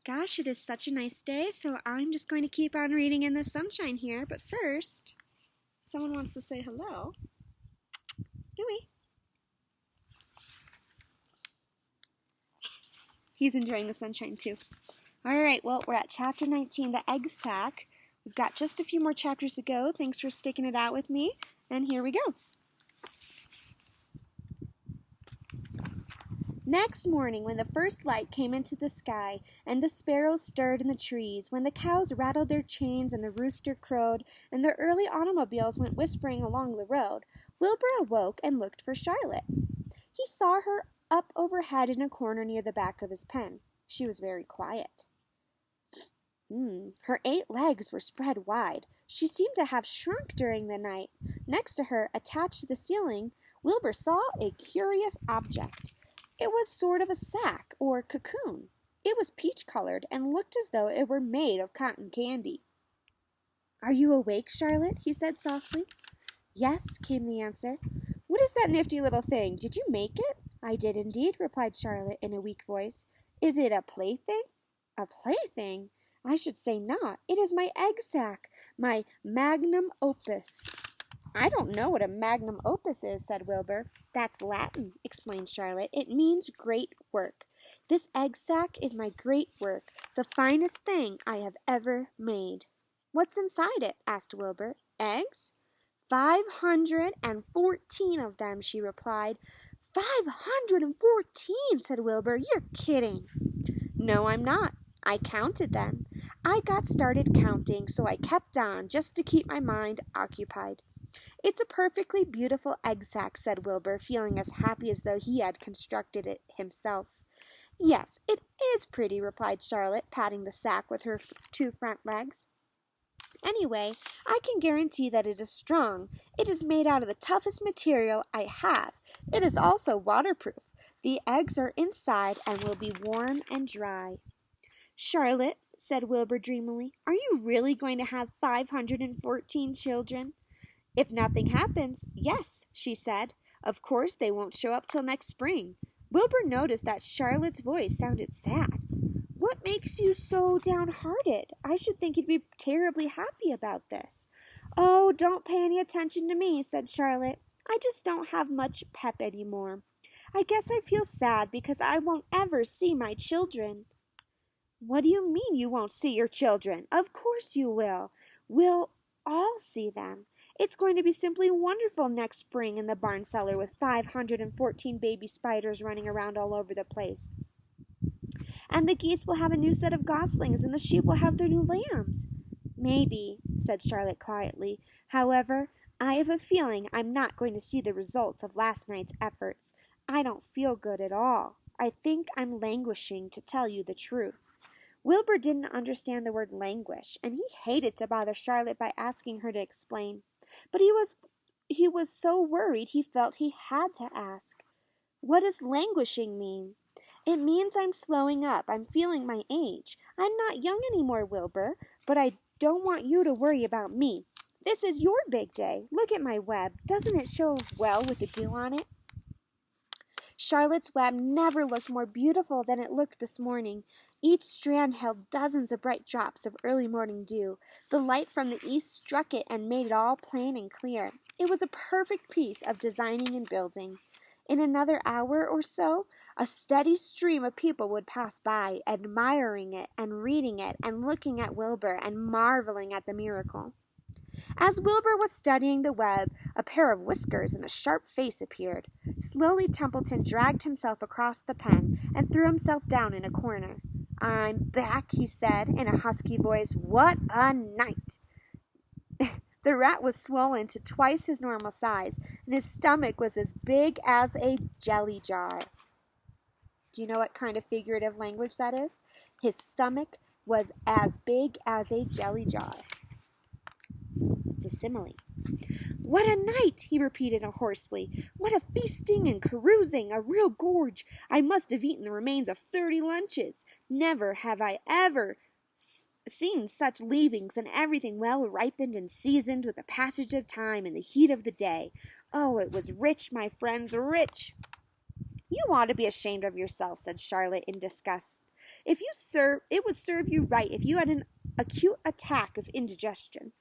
Gosh, it is such a nice day, so I'm just going to keep on reading in the sunshine here. But first, someone wants to say hello. Louie. He's enjoying the sunshine too. All right, well, we're at chapter 19, the Egg Sac. We've got just a few more chapters to go. Thanks for sticking it out with me. And here we go. Next morning, when the first light came into the sky, and the sparrows stirred in the trees, when the cows rattled their chains and the rooster crowed, and the early automobiles went whispering along the road, Wilbur awoke and looked for Charlotte. He saw her up overhead in a corner near the back of his pen. She was very quiet. Her 8 legs were spread wide. She seemed to have shrunk during the night. Next to her, attached to the ceiling, Wilbur saw a curious object. It was sort of a sack or cocoon. It was peach-colored and looked as though it were made of cotton candy. "Are you awake, Charlotte?" he said softly. "Yes," came the answer. "What is that nifty little thing? Did you make it?" "I did indeed," replied Charlotte in a weak voice. "Is it a plaything?" "A plaything? I should say not. It is my egg sac, my magnum opus." "I don't know what a magnum opus is," said Wilbur. "That's Latin," explained Charlotte. "It means great work. This egg sac is my great work, the finest thing I have ever made." "What's inside it?" asked Wilbur. "Eggs?" 514 of them," she replied. 514, said Wilbur. "You're kidding." "No, I'm not. I counted them. I got started counting, so I kept on, just to keep my mind occupied." "It's a perfectly beautiful egg sac," said Wilbur, feeling as happy as though he had constructed it himself. "Yes, it is pretty," replied Charlotte, patting the sac with her 2 front legs. "Anyway, I can guarantee that it is strong. It is made out of the toughest material I have. It is also waterproof. The eggs are inside and will be warm and dry." "Charlotte," said Wilbur dreamily, "are you really going to have 514 children?" "If nothing happens, yes," she said. "Of course they won't show up till next spring." Wilbur noticed that Charlotte's voice sounded sad. "What makes you so downhearted? I should think you'd be terribly happy about this." "Oh, don't pay any attention to me," said Charlotte. "I just don't have much pep anymore. I guess I feel sad because I won't ever see my children." "What do you mean you won't see your children? Of course you will. We'll all see them. It's going to be simply wonderful next spring in the barn cellar with 514 baby spiders running around all over the place. And the geese will have a new set of goslings, and the sheep will have their new lambs." "Maybe," said Charlotte quietly. "However, I have a feeling I'm not going to see the results of last night's efforts. I don't feel good at all. I think I'm languishing, to tell you the truth." Wilbur didn't understand the word languish, and he hated to bother Charlotte by asking her to explain. But he was so worried he felt he had to ask. "What does languishing mean?" "It means I'm slowing up. I'm feeling my age. I'm not young anymore, Wilbur, but I don't want you to worry about me. This is your big day. Look at my web. Doesn't it show well with the dew on it?" Charlotte's web never looked more beautiful than it looked this morning. Each strand held dozens of bright drops of early morning dew. The light from the east struck it and made it all plain and clear. It was a perfect piece of designing and building. In another hour or so, a steady stream of people would pass by, admiring it and reading it and looking at Wilbur and marveling at the miracle. As Wilbur was studying the web, a pair of whiskers and a sharp face appeared. Slowly Templeton dragged himself across the pen and threw himself down in a corner. "I'm back," he said in a husky voice. "What a night!" The rat was swollen to twice his normal size, and his stomach was as big as a jelly jar. Do you know what kind of figurative language that is? His stomach was as big as a jelly jar. It's a simile. "What a night!" he repeated hoarsely. "What a feasting and carousing! A real gorge! I must have eaten the remains of 30 lunches. Never have I ever seen such leavings, and everything well ripened and seasoned with the passage of time and the heat of the day. Oh, it was rich, my friends, rich!" "You ought to be ashamed of yourself," said Charlotte in disgust. It would serve you right if you had an acute attack of indigestion.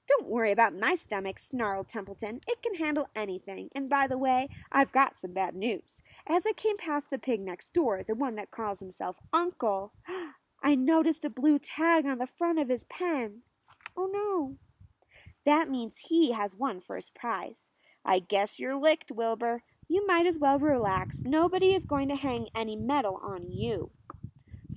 Don't worry about my stomach, snarled Templeton. It can handle anything. And by the way, I've got some bad news. As I came past the pig next door, the one that calls himself Uncle, I noticed a blue tag on the front of his pen. Oh no. That means he has won first prize. I guess you're licked, Wilbur. You might as well relax. Nobody is going to hang any medal on you.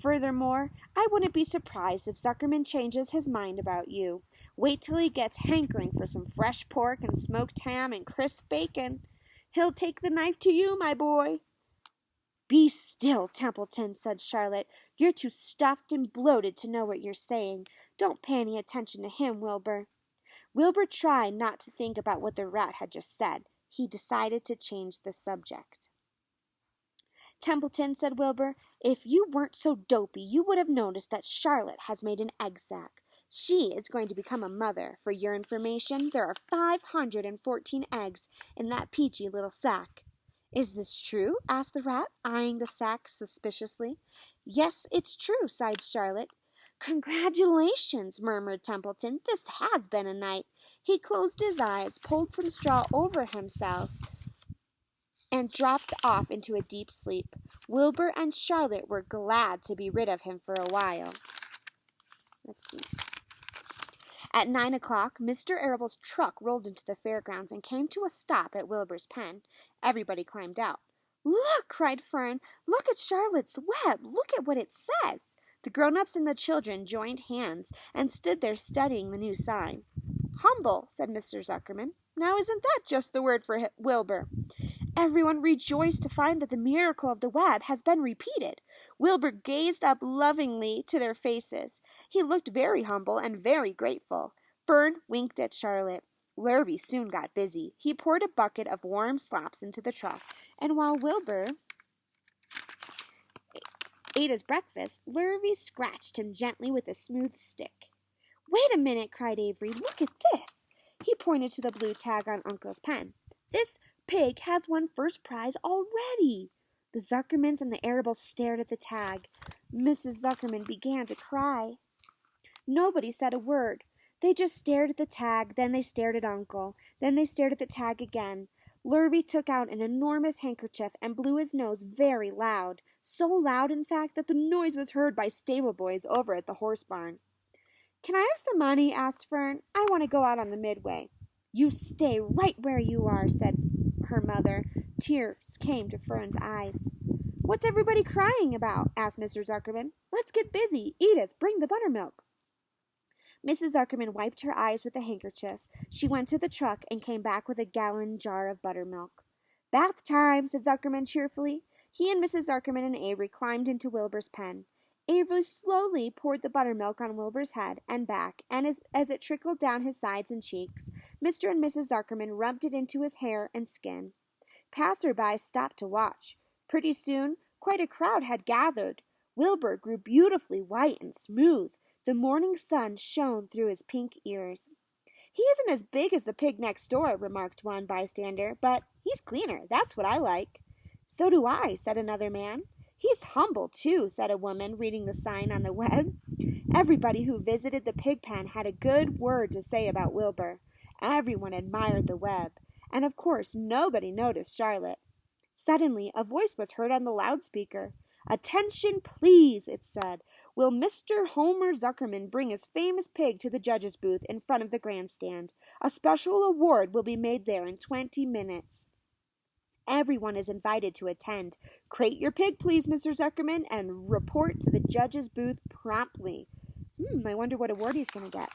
Furthermore, I wouldn't be surprised if Zuckerman changes his mind about you. Wait till he gets hankering for some fresh pork and smoked ham and crisp bacon. He'll take the knife to you, my boy. Be still, Templeton, said Charlotte. You're too stuffed and bloated to know what you're saying. Don't pay any attention to him, Wilbur. Wilbur tried not to think about what the rat had just said. He decided to change the subject. Templeton, said Wilbur, if you weren't so dopey, you would have noticed that Charlotte has made an egg sac. She is going to become a mother. For your information, there are 514 eggs in that peachy little sack. Is this true? Asked the rat, eyeing the sack suspiciously. Yes, it's true, sighed Charlotte. Congratulations, murmured Templeton. This has been a night. He closed his eyes, pulled some straw over himself, and dropped off into a deep sleep. Wilbur and Charlotte were glad to be rid of him for a while. Let's see. At 9 o'clock, Mr. Arable's truck rolled into the fairgrounds and came to a stop at Wilbur's pen. Everybody climbed out. Look, cried Fern. Look at Charlotte's web. Look at what it says. The grown-ups and the children joined hands and stood there studying the new sign. Humble, said Mr. Zuckerman. Now isn't that just the word for Wilbur? Everyone rejoiced to find that the miracle of the web has been repeated. Wilbur gazed up lovingly to their faces. He looked very humble and very grateful. Fern winked at Charlotte. Lurvy soon got busy. He poured a bucket of warm slops into the truck, and while Wilbur ate his breakfast, Lurvy scratched him gently with a smooth stick. Wait a minute, cried Avery. Look at this. He pointed to the blue tag on Uncle's pen. This pig has won first prize already. The Zuckermans and the Arables stared at the tag. Mrs. Zuckerman began to cry. Nobody said a word. They just stared at the tag, then they stared at Uncle, then they stared at the tag again. Lurvy took out an enormous handkerchief and blew his nose very loud, so loud, in fact, that the noise was heard by stable boys over at the horse barn. Can I have some money? Asked Fern. I want to go out on the midway. You stay right where you are, said her mother. Tears came to Fern's eyes. What's everybody crying about? Asked Mr. Zuckerman. Let's get busy. Edith, bring the buttermilk. Mrs. Zuckerman wiped her eyes with a handkerchief. She went to the truck and came back with a gallon jar of buttermilk. Bath time, said Zuckerman cheerfully. He and Mrs. Zuckerman and Avery climbed into Wilbur's pen. Avery slowly poured the buttermilk on Wilbur's head and back, and as it trickled down his sides and cheeks, Mr. and Mrs. Zuckerman rubbed it into his hair and skin. Passers-by stopped to watch. Pretty soon, quite a crowd had gathered. Wilbur grew beautifully white and smooth. The morning sun shone through his pink ears. He isn't as big as the pig next door, remarked one bystander, but he's cleaner. That's what I like. So do I, said another man. He's humble, too, said a woman, reading the sign on the web. Everybody who visited the pig pen had a good word to say about Wilbur. Everyone admired the web, and of course nobody noticed Charlotte. Suddenly, a voice was heard on the loudspeaker. Attention, please, it said. Will Mr. Homer Zuckerman bring his famous pig to the judge's booth in front of the grandstand? A special award will be made there in 20 minutes. Everyone is invited to attend. Crate your pig, please, Mr. Zuckerman, and report to the judge's booth promptly. I wonder what award he's going to get.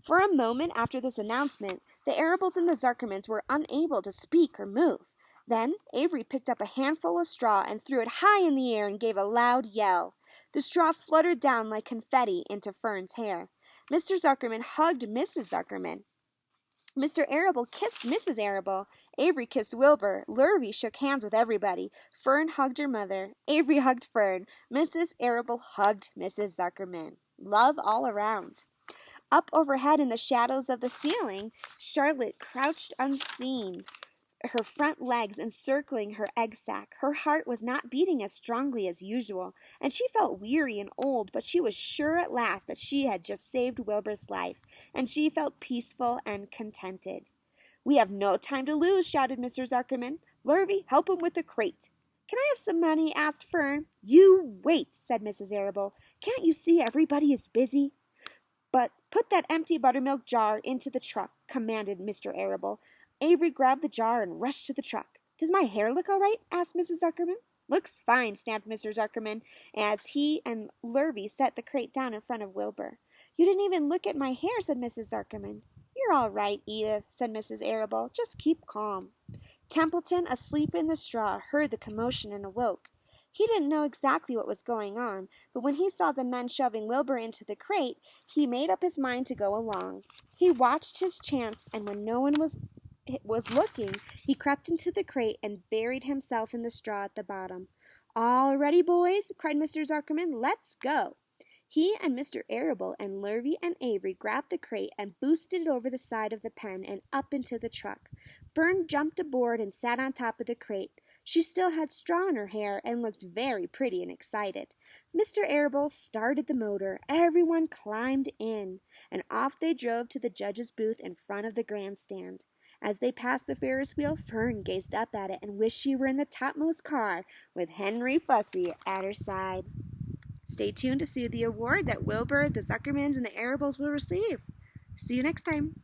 For a moment after this announcement, the Arables and the Zuckermans were unable to speak or move. Then Avery picked up a handful of straw and threw it high in the air and gave a loud yell. The straw fluttered down like confetti into Fern's hair. Mr. Zuckerman hugged Mrs. Zuckerman. Mr. Arable kissed Mrs. Arable. Avery kissed Wilbur. Lurvy shook hands with everybody. Fern hugged her mother. Avery hugged Fern. Mrs. Arable hugged Mrs. Zuckerman. Love all around. Up overhead in the shadows of the ceiling, Charlotte crouched unseen. her front legs encircling her egg sac. Her heart was not beating as strongly as usual, and she felt weary and old, but she was sure at last that she had just saved Wilbur's life, and she felt peaceful and contented. "We have no time to lose," shouted Mr. Zuckerman. "Lurvy, help him with the crate." "Can I have some money?" asked Fern. "You wait," said Mrs. Arable. "Can't you see everybody is busy?" "But put that empty buttermilk jar into the truck," commanded Mr. Arable. Avery grabbed the jar and rushed to the truck. "Does my hair look all right?" asked Mrs. Zuckerman. "Looks fine," snapped Mr. Zuckerman, as he and Lurvy set the crate down in front of Wilbur. "You didn't even look at my hair," said Mrs. Zuckerman. "You're all right, Edith," said Mrs. Arable. "Just keep calm." Templeton, asleep in the straw, heard the commotion and awoke. He didn't know exactly what was going on, but when he saw the men shoving Wilbur into the crate, he made up his mind to go along. He watched his chance, and when no one was looking, he crept into the crate and buried himself in the straw at the bottom. "All ready, boys?" cried Mr. Zuckerman. "Let's go." He and Mr. Arable and Lurvy and Avery grabbed the crate and boosted it over the side of the pen and up into the truck. Fern jumped aboard and sat on top of the crate. She still had straw in her hair and looked very pretty and excited. Mr. Arable started the motor. Everyone climbed in, and off they drove to the judge's booth in front of the grandstand. As they passed the Ferris wheel, Fern gazed up at it and wished she were in the topmost car with Henry Fussy at her side. Stay tuned to see the award that Wilbur, the Zuckermans, and the Arables will receive. See you next time.